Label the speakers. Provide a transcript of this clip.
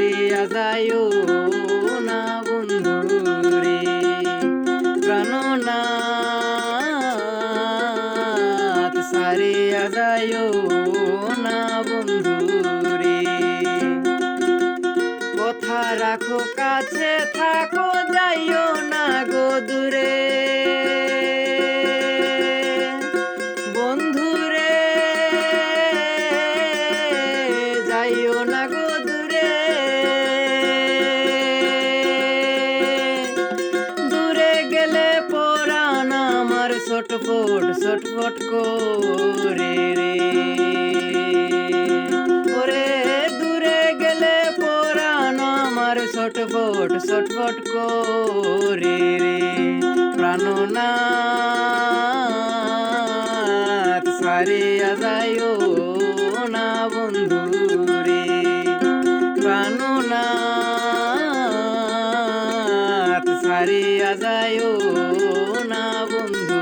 Speaker 1: সারিয়া যাইও না বন্ধু রে, প্রাণনাথ সারিয়া যাইও না বন্ধু রে। কথা রাখো কাছে থাকো যাইও না গো দূরে, বন্ধুরে যাইও না গো দূরে, দূরে গেলে পরাণ আমার ছটফট ছটফট করে রে, ওরে দূরে গেলে পরাণ আমার ছটফট ছটফট করে রে, প্রাণনাথ সারিয়া যাইও না বন্ধু রে, প্রাণনাথ সারিয়া যাইও না বন্ধু